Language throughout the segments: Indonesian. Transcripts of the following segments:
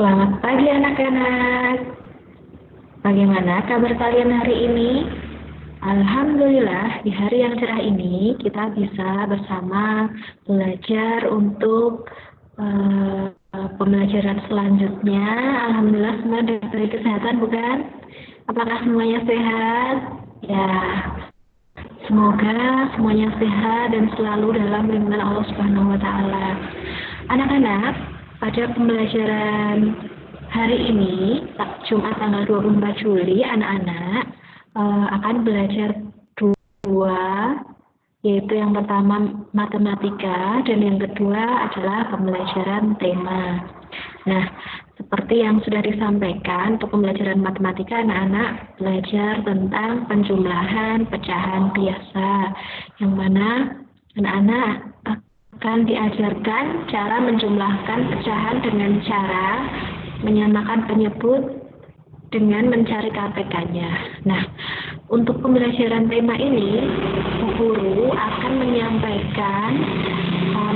Selamat pagi anak-anak. Bagaimana kabar kalian hari ini? Alhamdulillah di hari yang cerah ini kita bisa bersama belajar untuk pembelajaran selanjutnya. Alhamdulillah semua diberi kesehatan, bukan? Apakah semuanya sehat? Ya, semoga semuanya sehat dan selalu dalam lindungan Allah Subhanahu wa Ta'ala. Anak-anak, pada pembelajaran hari ini, Jumat tanggal 24 Juli, anak-anak akan belajar dua, yaitu yang pertama matematika dan yang kedua adalah pembelajaran tema. Nah, seperti yang sudah disampaikan, untuk pembelajaran matematika, anak-anak belajar tentang penjumlahan pecahan biasa, yang mana anak-anak akan diajarkan cara menjumlahkan pecahan dengan cara menyamakan penyebut dengan mencari KPK-nya. Nah, untuk pembelajaran tema ini, Bu Guru akan menyampaikan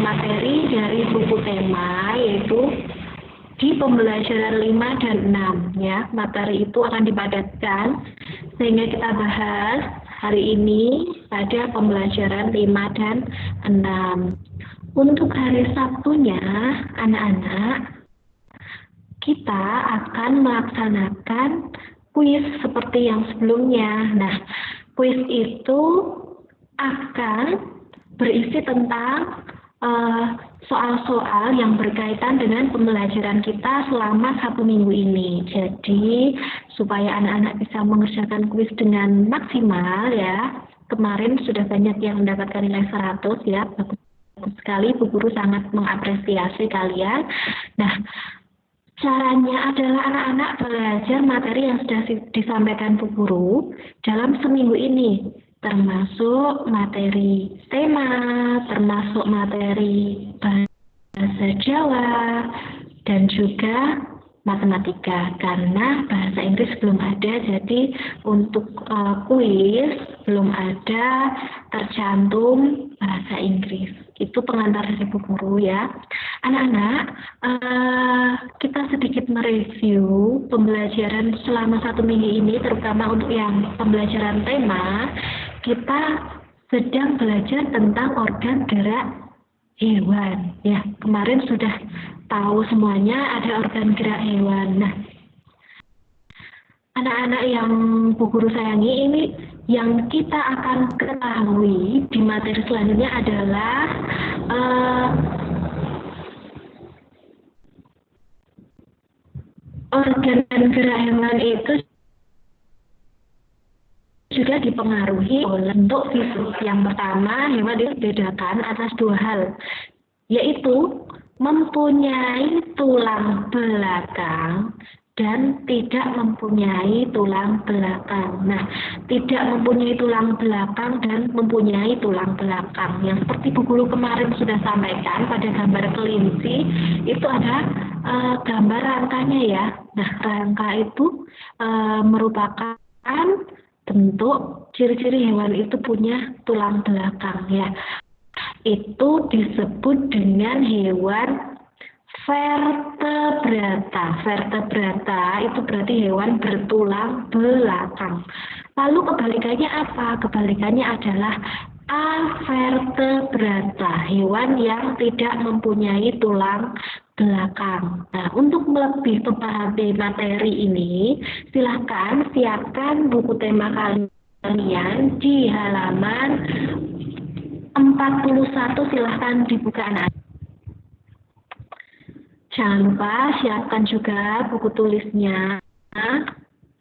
materi dari buku tema, yaitu di pembelajaran 5 dan 6. Ya, materi itu akan dipadatkan sehingga kita bahas hari ini pada pembelajaran 5 dan 6. Untuk hari Sabtunya, anak-anak, kita akan melaksanakan kuis seperti yang sebelumnya. Nah, kuis itu akan berisi tentang soal-soal yang berkaitan dengan pembelajaran kita selama 1 minggu ini. Jadi, supaya anak-anak bisa mengerjakan kuis dengan maksimal, ya. Kemarin sudah banyak yang mendapatkan nilai 100, ya. Bagus sekali, Bu Guru sangat mengapresiasi kalian. Nah, caranya adalah anak-anak belajar materi yang sudah disampaikan Bu Guru dalam seminggu ini, termasuk materi tema, termasuk materi bahasa Jawa, dan juga matematika. Karena bahasa Inggris belum ada, jadi untuk kuis belum ada tercantum bahasa Inggris. Itu pengantar dari Bu Guru, ya. Anak-anak, kita sedikit mereview pembelajaran selama 1 minggu ini, terutama untuk yang pembelajaran tema. Kita sedang belajar tentang organ gerak hewan. Ya, kemarin sudah tahu semuanya ada organ gerak hewan. Nah, anak-anak yang Bu Guru sayangi, ini yang kita akan ketahui di materi selanjutnya adalah organ gerak hewan itu juga dipengaruhi oleh bentuk fisik. Yang pertama, hewan itu dibedakan atas 2 hal, yaitu mempunyai tulang belakang dan tidak mempunyai tulang belakang. Nah, tidak mempunyai tulang belakang dan mempunyai tulang belakang, yang seperti Bu Guru kemarin sudah sampaikan pada gambar kelinci, itu ada gambar rangkanya, ya. Nah, rangka itu merupakan bentuk ciri-ciri hewan itu punya tulang belakang, ya. Itu disebut dengan hewan vertebrata. Vertebrata itu berarti hewan bertulang belakang. Lalu kebalikannya apa? Kebalikannya adalah avertebrata, hewan yang tidak mempunyai tulang belakang. Nah, untuk lebih memahami materi ini, silahkan siapkan buku tema kalian di halaman 41, silahkan dibuka anak. Jangan lupa siapkan juga buku tulisnya,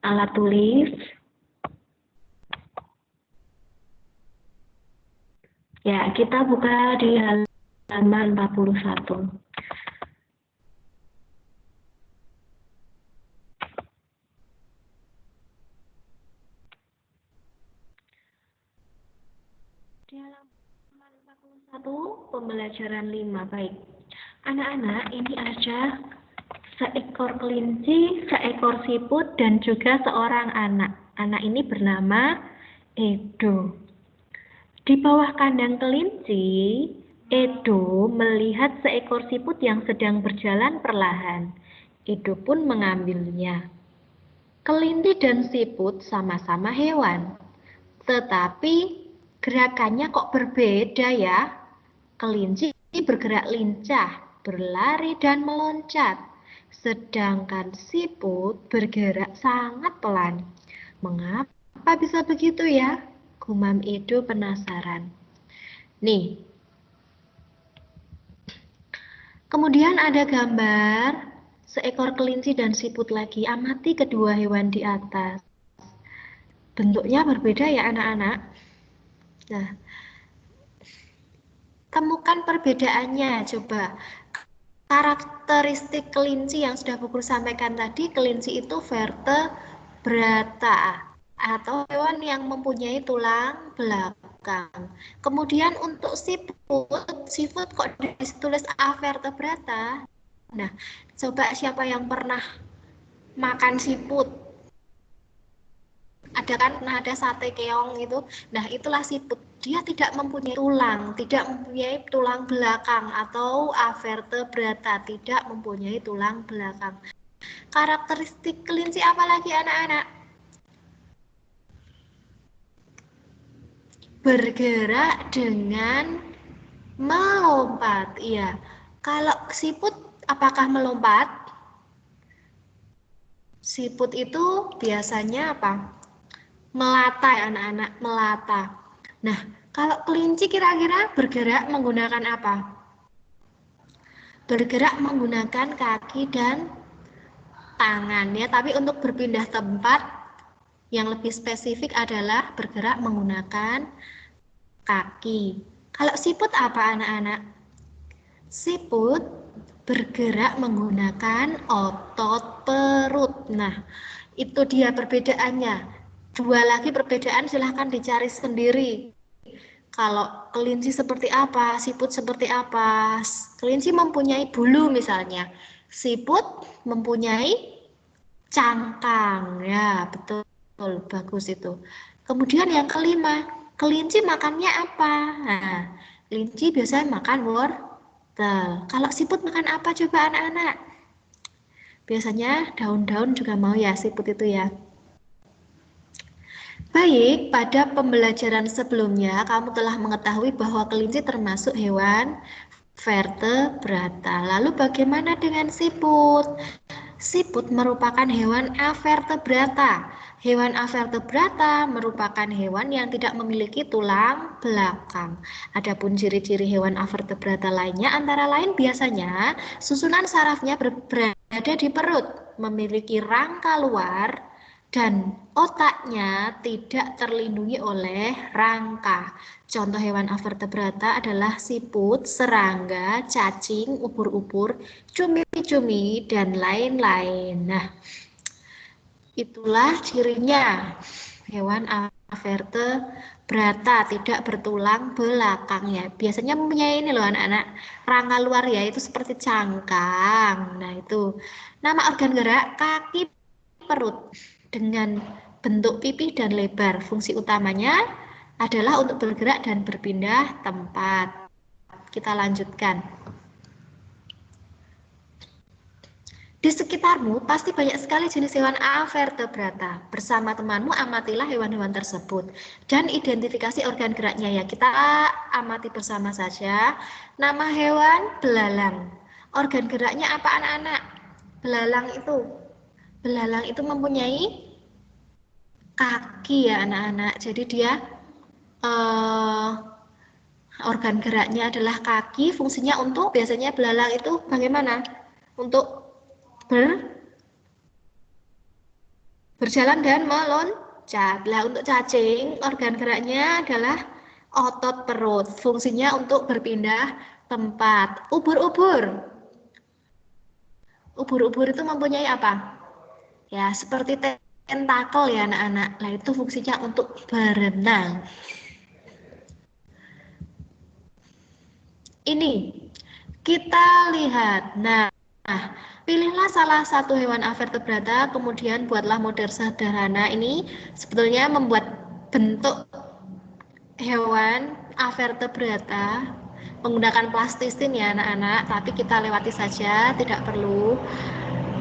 alat tulis. Ya, kita buka di halaman 41. Di halaman 41, pembelajaran 5. Baik. Anak-anak, ini ada seekor kelinci, seekor siput, dan juga seorang anak. Anak ini bernama Edo. Di bawah kandang kelinci, Edo melihat seekor siput yang sedang berjalan perlahan. Edo pun mengambilnya. Kelinci dan siput sama-sama hewan, tetapi gerakannya kok berbeda ya. Kelinci bergerak lincah, berlari dan meloncat, sedangkan siput bergerak sangat pelan. Mengapa bisa begitu ya? Gumam Edo penasaran. Nih, kemudian ada gambar seekor kelinci dan siput lagi. Amati kedua hewan di atas. Bentuknya berbeda ya anak-anak. Nah, temukan perbedaannya coba. Karakteristik kelinci yang sudah Bu Guru sampaikan tadi, kelinci itu vertebrata atau hewan yang mempunyai tulang belakang. Kemudian untuk siput kok ditulis avertebrata? Nah, coba siapa yang pernah makan siput? Ada kan, pernah ada sate keong itu. Nah, itulah siput. Dia tidak mempunyai tulang belakang atau avertebrata, tidak mempunyai tulang belakang. Karakteristik kelinci apa lagi anak-anak? Bergerak dengan melompat. Iya. Kalau siput apakah melompat? Siput itu biasanya apa? Melata ya anak-anak, melata. Nah, kalau kelinci kira-kira bergerak menggunakan apa? Bergerak menggunakan kaki dan tangan ya, tapi untuk berpindah tempat yang lebih spesifik adalah bergerak menggunakan kaki. Kalau siput apa anak-anak? Siput bergerak menggunakan otot perut. Nah, itu dia perbedaannya. Dua lagi perbedaan silahkan dicari sendiri. Kalau kelinci seperti apa, siput seperti apa. Kelinci mempunyai bulu misalnya. Siput mempunyai cangkang. Ya, betul. Bagus itu. Kemudian yang kelima, kelinci makannya apa? Nah, kelinci biasanya makan wortel. Kalau siput makan apa coba anak-anak? Biasanya daun-daun juga mau ya siput itu ya. Baik, pada pembelajaran sebelumnya kamu telah mengetahui bahwa kelinci termasuk hewan vertebrata. Lalu bagaimana dengan siput? Siput merupakan hewan avertebrata. Hewan avertebrata merupakan hewan yang tidak memiliki tulang belakang. Adapun ciri-ciri hewan avertebrata lainnya antara lain biasanya susunan sarafnya berada di perut, memiliki rangka luar, dan otaknya tidak terlindungi oleh rangka. Contoh hewan avertebrata adalah siput, serangga, cacing, ubur-ubur, cumi-cumi, dan lain-lain. Nah, itulah cirinya hewan avertebrata, tidak bertulang belakang ya. Biasanya mempunyai ini loh anak-anak, rangka luar ya, itu seperti cangkang. Nah, itu nama organ gerak kaki, perut dengan bentuk pipih dan lebar. Fungsi utamanya adalah untuk bergerak dan berpindah tempat. Kita lanjutkan. Di sekitarmu pasti banyak sekali jenis hewan avertebrata. Bersama temanmu amatilah hewan-hewan tersebut dan identifikasi organ geraknya ya. Kita amati bersama saja. Nama hewan belalang. Organ geraknya apa anak-anak? Belalang itu mempunyai kaki ya anak-anak. Jadi dia organ geraknya adalah kaki. Fungsinya untuk biasanya belalang itu bagaimana? Untuk berjalan dan meloncat. Lah untuk cacing organ geraknya adalah otot perut. Fungsinya untuk berpindah tempat. Ubur-ubur itu mempunyai apa? Ya seperti tentakel ya anak-anak. Nah itu fungsinya untuk berenang. Ini kita lihat. Nah, pilihlah salah satu hewan avertebrata, kemudian buatlah model sederhana. Ini sebetulnya membuat bentuk hewan avertebrata menggunakan plastisin ya anak-anak, tapi kita lewati saja, tidak perlu.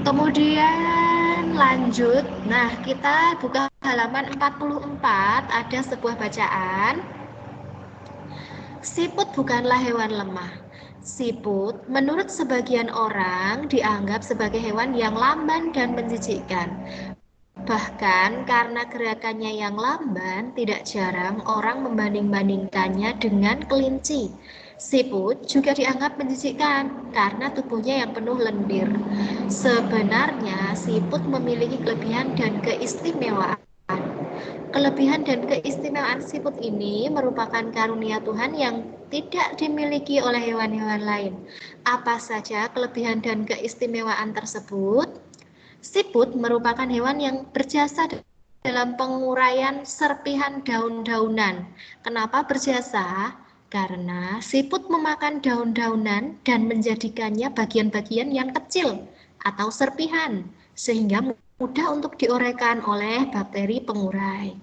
Kemudian lanjut, nah kita buka halaman 44, ada sebuah bacaan. Siput bukanlah hewan lemah. Siput menurut sebagian orang dianggap sebagai hewan yang lamban dan menjijikkan. Bahkan karena gerakannya yang lamban, tidak jarang orang membanding-bandingkannya dengan kelinci. Siput juga dianggap menjijikkan karena tubuhnya yang penuh lendir. Sebenarnya siput memiliki kelebihan dan keistimewaan. Kelebihan dan keistimewaan siput ini merupakan karunia Tuhan yang tidak dimiliki oleh hewan-hewan lain. Apa saja kelebihan dan keistimewaan tersebut? Siput merupakan hewan yang berjasa dalam penguraian serpihan daun-daunan. Kenapa berjasa? Karena siput memakan daun-daunan dan menjadikannya bagian-bagian yang kecil atau serpihan, sehingga mudah untuk diuraikan oleh bakteri pengurai.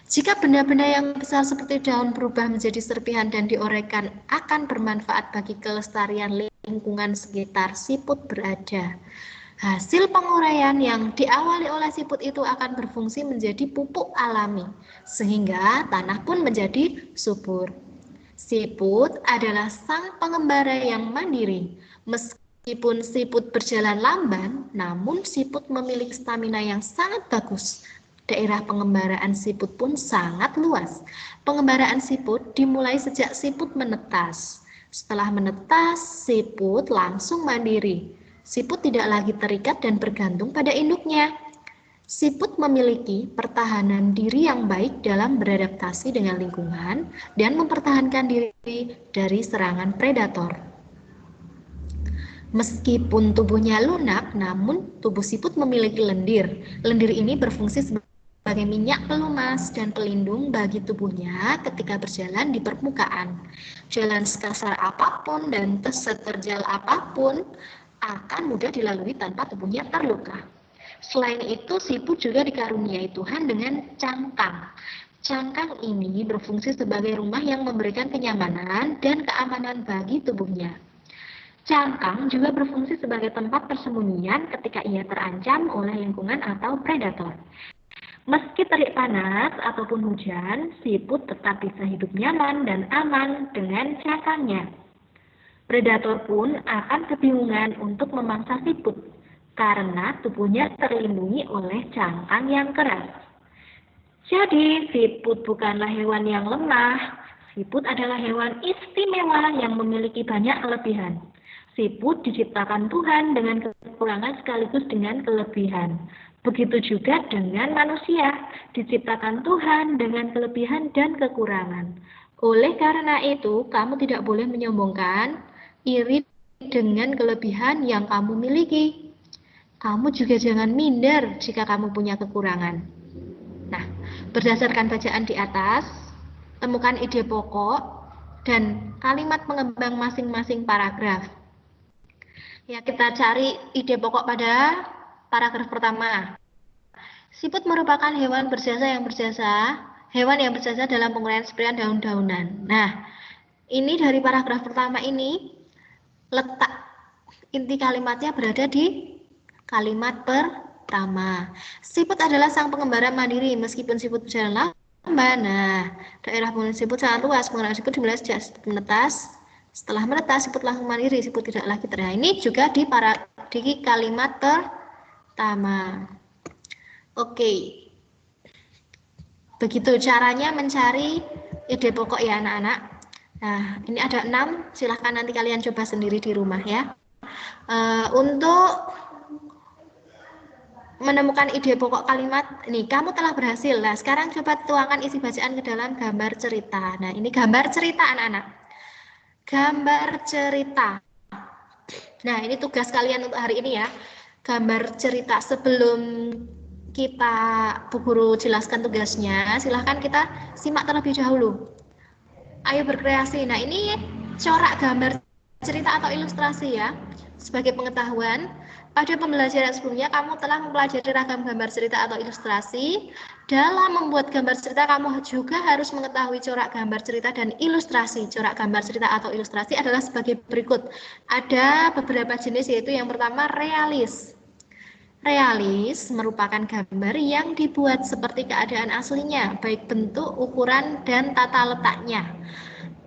Jika benda-benda yang besar seperti daun berubah menjadi serpihan dan diuraikan akan bermanfaat bagi kelestarian lingkungan sekitar siput berada. Hasil penguraian yang diawali oleh siput itu akan berfungsi menjadi pupuk alami, sehingga tanah pun menjadi subur. Siput adalah sang pengembara yang mandiri. Meskipun siput berjalan lamban, namun siput memiliki stamina yang sangat bagus. Daerah pengembaraan siput pun sangat luas. Pengembaraan siput dimulai sejak siput menetas. Setelah menetas, siput langsung mandiri. Siput tidak lagi terikat dan bergantung pada induknya. Siput memiliki pertahanan diri yang baik dalam beradaptasi dengan lingkungan dan mempertahankan diri dari serangan predator. Meskipun tubuhnya lunak, namun tubuh siput memiliki lendir. Lendir ini berfungsi sebagai minyak pelumas dan pelindung bagi tubuhnya ketika berjalan di permukaan. Jalan sekasar apapun dan seterjal apapun akan mudah dilalui tanpa tubuhnya terluka. Selain itu, siput juga dikaruniai Tuhan dengan cangkang. Cangkang ini berfungsi sebagai rumah yang memberikan kenyamanan dan keamanan bagi tubuhnya. Cangkang juga berfungsi sebagai tempat persembunyian ketika ia terancam oleh lingkungan atau predator. Meski terik panas ataupun hujan, siput tetap bisa hidup nyaman dan aman dengan cangkangnya. Predator pun akan kebingungan untuk memangsa siput karena tubuhnya terlindungi oleh cangkang yang keras. Jadi, siput bukanlah hewan yang lemah. Siput adalah hewan istimewa yang memiliki banyak kelebihan. Siput diciptakan Tuhan dengan kekurangan sekaligus dengan kelebihan. Begitu juga dengan manusia, diciptakan Tuhan dengan kelebihan dan kekurangan. Oleh karena itu, kamu tidak boleh menyombongkan, iri dengan kelebihan yang kamu miliki. Kamu juga jangan minder jika kamu punya kekurangan. Nah, berdasarkan bacaan di atas, temukan ide pokok dan kalimat pengembang masing-masing paragraf. Ya, kita cari ide pokok pada paragraf pertama. Siput merupakan hewan yang berjasa dalam penguraian serpihan daun-daunan. Nah, ini dari paragraf pertama ini, letak inti kalimatnya berada di kalimat pertama. Siput adalah sang pengembara mandiri meskipun siput berjalan lamban. Nah, daerah penggunaan siput sangat luas. Penggunaan siput dimulai sejak menetas. Setelah menetas, siput langsung mandiri. Siput tidak lagi terikat. Ini juga di kalimat pertama. Oke. Begitu caranya mencari ide pokok ya anak-anak. Nah, ini ada 6. Silahkan nanti kalian coba sendiri di rumah ya. Untuk menemukan ide pokok kalimat, nih kamu telah berhasil. Nah, sekarang coba tuangkan isi bacaan ke dalam gambar cerita. Nah, ini gambar cerita anak-anak. Gambar cerita. Nah, ini tugas kalian untuk hari ini ya. Gambar cerita. Sebelum kita Bu Guru jelaskan tugasnya, silahkan kita simak terlebih dahulu. Ayo berkreasi. Nah, ini corak gambar cerita atau ilustrasi ya. Sebagai pengetahuan, pada pembelajaran sebelumnya kamu telah mempelajari ragam gambar cerita atau ilustrasi. Dalam membuat gambar cerita, kamu juga harus mengetahui corak gambar cerita dan ilustrasi. Corak gambar cerita atau ilustrasi adalah sebagai berikut. Ada beberapa jenis, yaitu yang pertama realis. Realis merupakan gambar yang dibuat seperti keadaan aslinya, baik bentuk, ukuran, dan tata letaknya.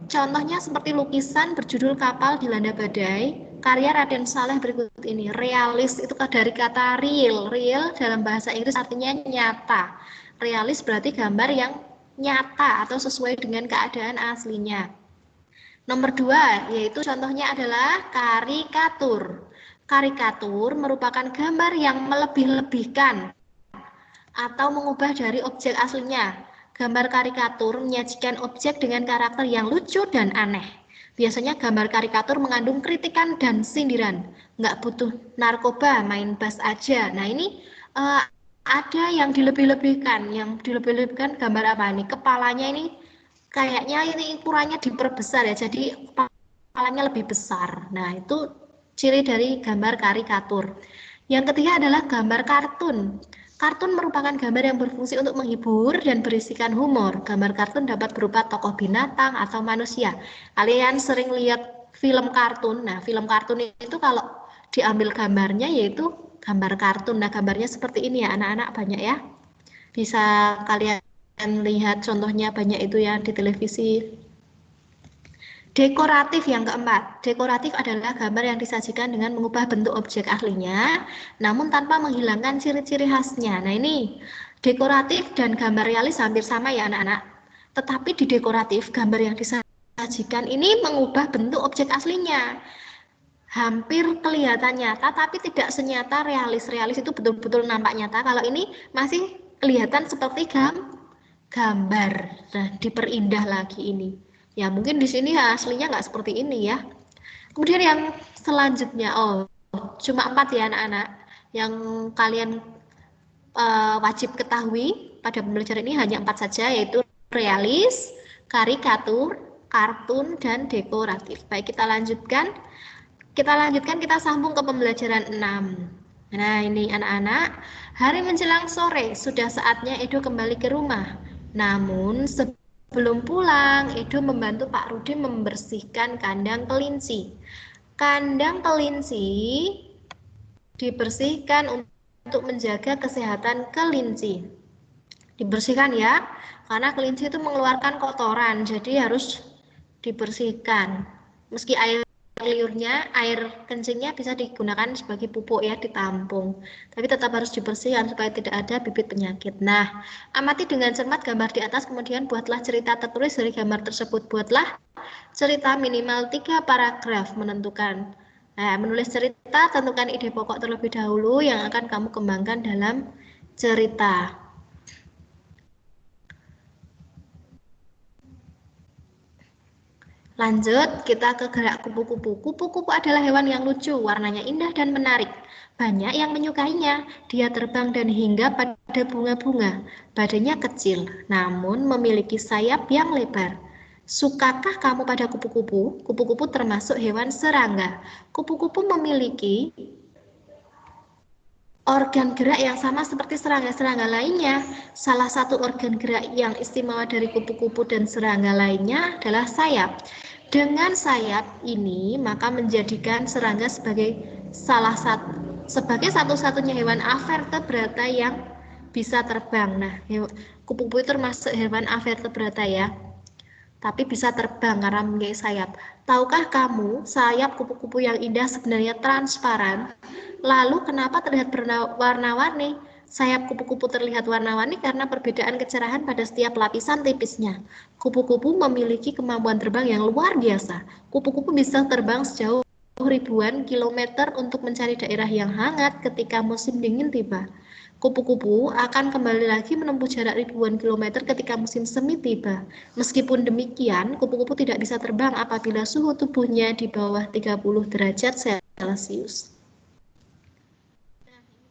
Contohnya seperti lukisan berjudul Kapal Dilanda Badai, karya Raden Saleh berikut ini. Realis itu dari kata real. Real dalam bahasa Inggris artinya nyata. Realis berarti gambar yang nyata atau sesuai dengan keadaan aslinya. Nomor 2, yaitu contohnya adalah karikatur. Karikatur merupakan gambar yang melebih-lebihkan atau mengubah dari objek aslinya. Gambar karikatur menyajikan objek dengan karakter yang lucu dan aneh. Biasanya gambar karikatur mengandung kritikan dan sindiran. Nggak butuh narkoba, main bass aja. Nah ini ada yang dilebih-lebihkan. Yang dilebih-lebihkan gambar apa nih? Kepalanya ini kayaknya ini ukurannya diperbesar ya. Jadi kepalanya lebih besar. Nah itu ciri dari gambar karikatur. Yang ketiga adalah gambar kartun. Kartun merupakan gambar yang berfungsi untuk menghibur dan berisikan humor. Gambar kartun dapat berupa tokoh binatang atau manusia. Kalian sering lihat film kartun. Nah, film kartun itu kalau diambil gambarnya yaitu gambar kartun. Nah, gambarnya seperti ini ya, anak-anak banyak ya. Bisa kalian lihat contohnya banyak itu ya di televisi. Dekoratif yang keempat. Dekoratif adalah gambar yang disajikan dengan mengubah bentuk objek aslinya, namun tanpa menghilangkan ciri-ciri khasnya. Nah ini, dekoratif dan gambar realis hampir sama ya anak-anak. Tetapi di dekoratif, gambar yang disajikan ini mengubah bentuk objek aslinya. Hampir kelihatan nyata, tapi tidak senyata realis. Realis itu betul-betul nampak nyata. Kalau ini masih kelihatan seperti gambar. Nah, diperindah lagi ini. Ya mungkin di sini aslinya nggak seperti ini ya. Kemudian yang selanjutnya, cuma 4 ya anak-anak. Yang kalian wajib ketahui pada pembelajaran ini hanya 4 saja, yaitu realis, karikatur, kartun, dan dekoratif. Baik, kita lanjutkan. Kita sambung ke pembelajaran 6. Nah ini anak-anak, hari menjelang sore, sudah saatnya Edo kembali ke rumah. Namun sebelum pulang, Edo membantu Pak Rudi membersihkan kandang kelinci. Kandang kelinci dibersihkan untuk menjaga kesehatan kelinci. Dibersihkan ya, karena kelinci itu mengeluarkan kotoran, jadi harus dibersihkan. Meski air liurnya, air kencingnya bisa digunakan sebagai pupuk ya, ditampung. Tapi tetap harus dibersihkan supaya tidak ada bibit penyakit. Nah, amati dengan cermat gambar di atas, kemudian buatlah cerita tertulis dari gambar tersebut. Buatlah cerita minimal 3 paragraf menentukan. Nah, menulis cerita, tentukan ide pokok terlebih dahulu yang akan kamu kembangkan dalam cerita. Lanjut, kita ke gerak kupu-kupu. Kupu-kupu adalah hewan yang lucu, warnanya indah dan menarik. Banyak yang menyukainya. Dia terbang dan hinggap pada bunga-bunga. Badannya kecil, namun memiliki sayap yang lebar. Sukakah kamu pada kupu-kupu? Kupu-kupu termasuk hewan serangga. Kupu-kupu memiliki organ gerak yang sama seperti serangga-serangga lainnya. Salah satu organ gerak yang istimewa dari kupu-kupu dan serangga lainnya adalah sayap. Dengan sayap ini, maka menjadikan serangga sebagai satu-satunya hewan avertebrata yang bisa terbang. Nah, kupu-kupu itu termasuk hewan avertebrata ya, tapi bisa terbang karena memiliki sayap. Tahukah kamu, sayap kupu-kupu yang indah sebenarnya transparan? Lalu kenapa terlihat berwarna-warni? Sayap kupu-kupu terlihat warna-warni karena perbedaan kecerahan pada setiap lapisan tipisnya. Kupu-kupu memiliki kemampuan terbang yang luar biasa. Kupu-kupu bisa terbang sejauh ribuan kilometer untuk mencari daerah yang hangat ketika musim dingin tiba. Kupu-kupu akan kembali lagi menempuh jarak ribuan kilometer ketika musim semi tiba. Meskipun demikian, kupu-kupu tidak bisa terbang apabila suhu tubuhnya di bawah 30 derajat Celcius.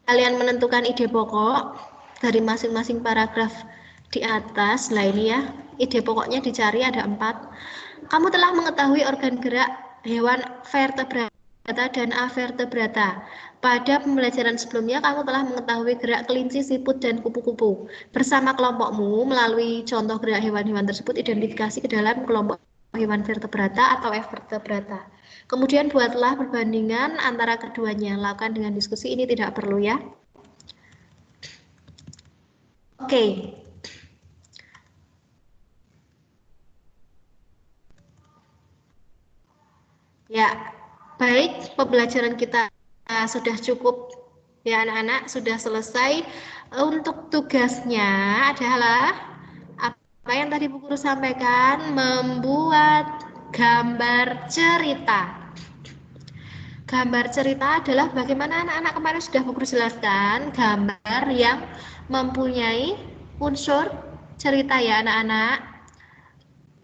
Kalian menentukan ide pokok dari masing-masing paragraf di atas. Nah ini ya, ide pokoknya dicari ada 4. Kamu telah mengetahui organ gerak hewan vertebrata dan avertebrata. Pada pembelajaran sebelumnya, kamu telah mengetahui gerak kelinci, siput, dan kupu-kupu. Bersama kelompokmu, melalui contoh gerak hewan-hewan tersebut, identifikasi ke dalam kelompok hewan vertebrata atau evertebrata. Kemudian buatlah perbandingan antara keduanya. Lakukan dengan diskusi, ini tidak perlu ya. Oke. Ya, baik, pembelajaran kita sudah cukup ya anak-anak, sudah selesai. Untuk tugasnya adalah apa yang tadi Bu Guru sampaikan, membuat gambar cerita. Gambar cerita adalah bagaimana anak-anak kemarin sudah Bu Guru jelaskan, gambar yang mempunyai unsur cerita ya anak-anak.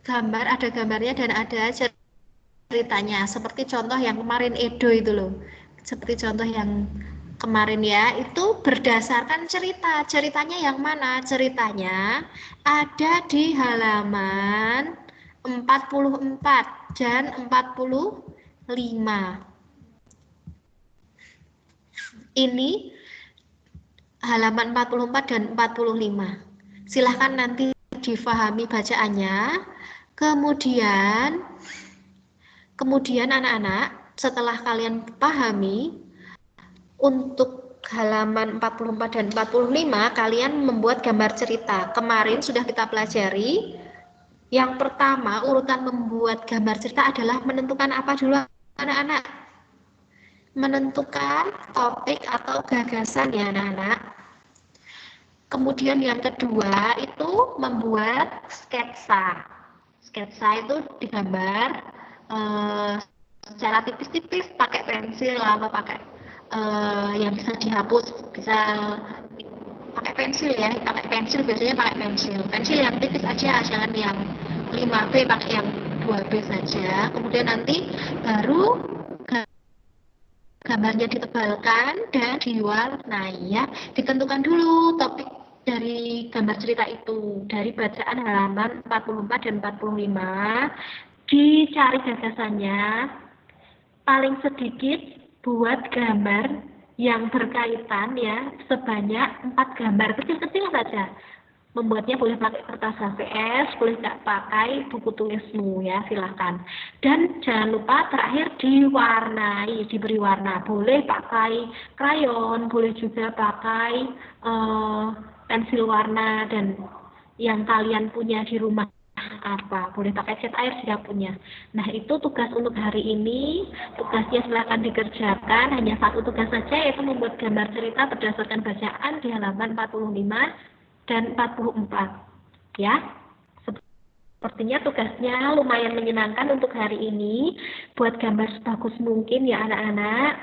Gambar ada gambarnya dan ada ceritanya, seperti contoh yang kemarin Edo itu loh, seperti contoh yang kemarin ya, itu berdasarkan ceritanya yang mana? Ceritanya ada di halaman 44 dan 45. Ini halaman 44 dan 45. Silahkan nanti difahami bacaannya. Kemudian anak-anak, setelah kalian pahami, untuk halaman 44 dan 45, kalian membuat gambar cerita. Kemarin sudah kita pelajari. Yang pertama, urutan membuat gambar cerita adalah menentukan apa dulu anak-anak? Menentukan topik atau gagasan ya anak-anak. Kemudian yang kedua itu membuat sketsa. Sketsa itu digambar secara tipis-tipis pakai pensil atau pakai yang bisa dihapus, bisa pakai pensil ya, pakai pensil biasanya pakai pensil yang tipis aja, jangan yang 5B, pakai yang 2B saja. Kemudian nanti baru gambarnya ditebalkan dan diwarnai ya. Ditentukan dulu topik dari gambar cerita itu dari bacaan halaman 44 dan 45. Dicari gagasannya, paling sedikit buat gambar yang berkaitan ya, sebanyak 4 gambar kecil-kecil saja. Membuatnya boleh pakai kertas HVS, boleh nggak pakai buku tulismu ya, silahkan. Dan jangan lupa terakhir diwarnai, diberi warna. Boleh pakai krayon, boleh juga pakai pensil warna dan yang kalian punya di rumah apa, boleh pakai cat air jika punya. Nah itu tugas untuk hari ini, tugasnya silahkan dikerjakan, hanya satu tugas saja, yaitu membuat gambar cerita berdasarkan bacaan di halaman 45 dan 44 ya. Sepertinya tugasnya lumayan menyenangkan untuk hari ini, buat gambar sebagus mungkin ya anak-anak.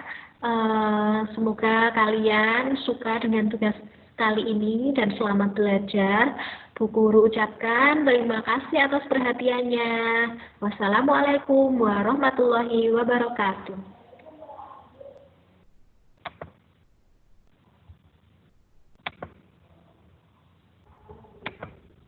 Semoga kalian suka dengan tugas kali ini dan selamat belajar. Bu Guru ucapkan terima kasih atas perhatiannya. Wassalamualaikum warahmatullahi wabarakatuh.